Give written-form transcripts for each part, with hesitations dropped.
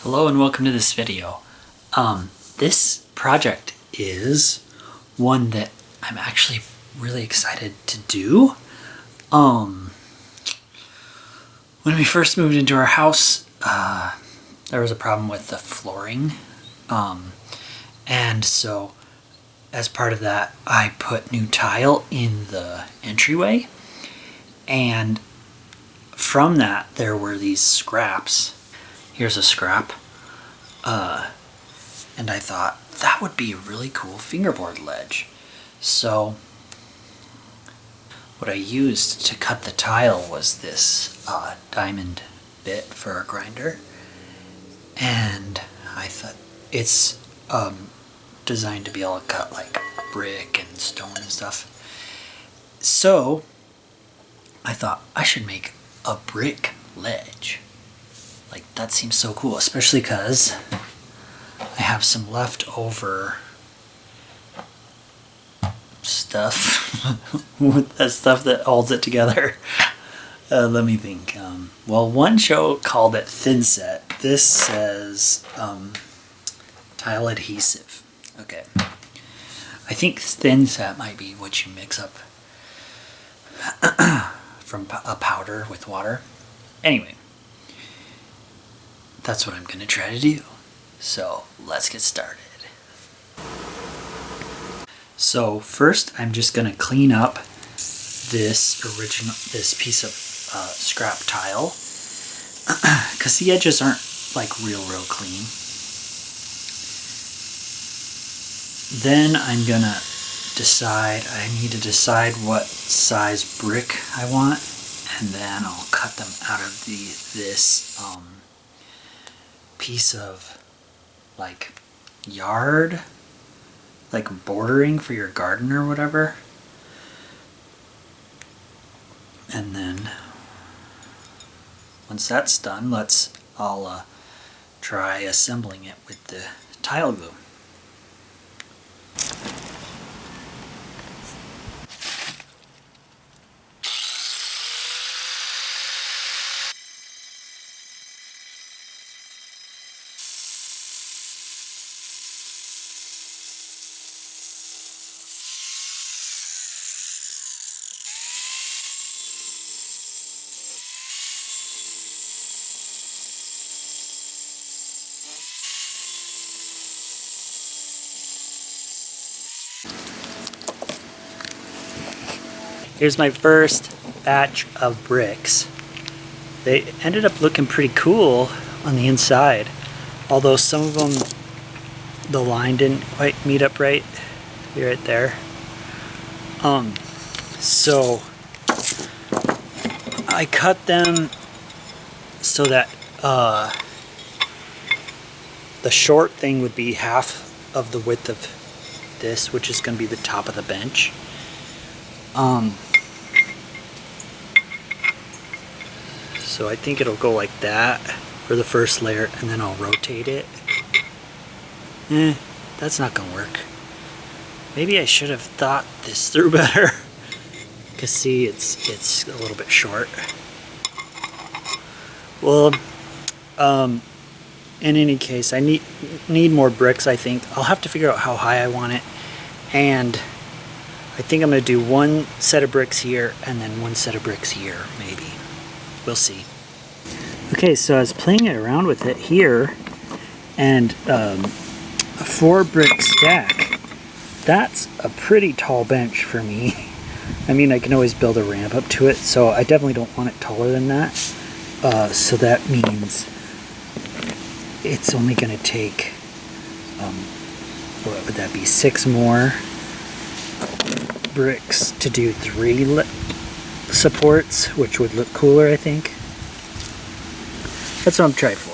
Hello and welcome to this video. This project is one that I'm actually really excited to do. When we first moved into our house, there was a problem with the flooring. And so as part of that, I put new tile in the entryway. And from that, there were these scraps. Here's a scrap. And I thought that would be a really cool fingerboard ledge. So what I used to cut the tile was this diamond bit for a grinder. And I thought it's designed to be able to cut like brick and stone and stuff. So I thought I should make a brick ledge. Like, that seems so cool, especially because I have some leftover stuff. That stuff that holds it together. Let me think. Well, one show called it Thin Set. This says tile adhesive. Okay. I think Thin Set might be what you mix up from a powder with water. Anyway. That's what I'm going to try to do. So let's get started. So first I'm just going to clean up this piece of scrap tile because the edges aren't like real clean. Then I'm going to need to decide what size brick I want, and then I'll cut them out of this piece of like yard, like bordering for your garden or whatever. And then once that's done, I'll try assembling it with the tile glue. Here's my first batch of bricks. They ended up looking pretty cool on the inside, although some of them, the line didn't quite meet up right. Right there. So I cut them so that the short thing would be half of the width of this, which is going to be the top of the bench. So I think it'll go like that for the first layer, and then I'll rotate it. That's not gonna work. Maybe I should have thought this through better. Cause see, it's a little bit short. Well, in any case, I need more bricks. I think I'll have to figure out how high I want it, and I think I'm gonna do one set of bricks here and then one set of bricks here, maybe. We'll see. Okay, so I was playing it around with it here, and a 4-brick stack. That's a pretty tall bench for me. I mean, I can always build a ramp up to it, so I definitely don't want it taller than that. So that means it's only going to take, what would that be, 6 more bricks to do 3 supports, which would look cooler, I think. That's what I'm trying for.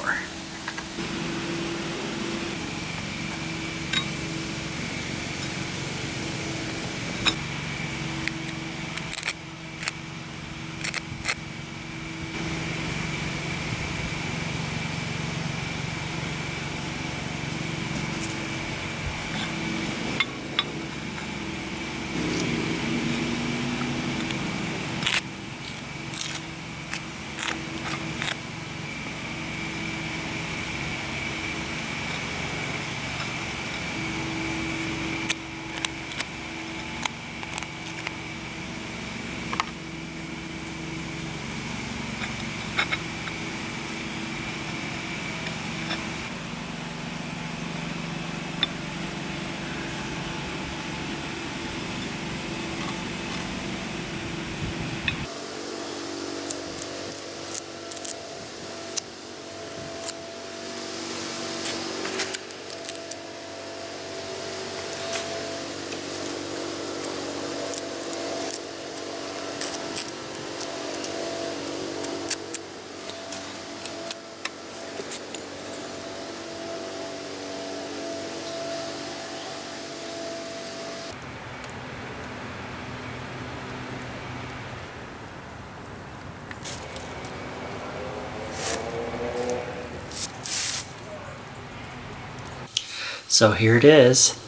So here it is.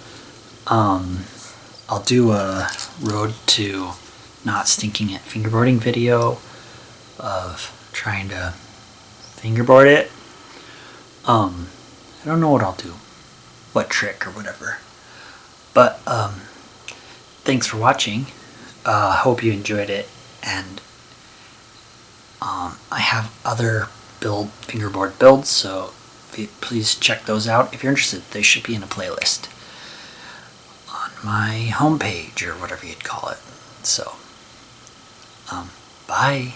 I'll do a road to not stinking at fingerboarding video of trying to fingerboard it. I don't know what I'll do, what trick or whatever. But thanks for watching. Hope you enjoyed it, and I have other fingerboard builds, so please check those out if you're interested. They should be in a playlist on my homepage or whatever you'd call it. So, bye.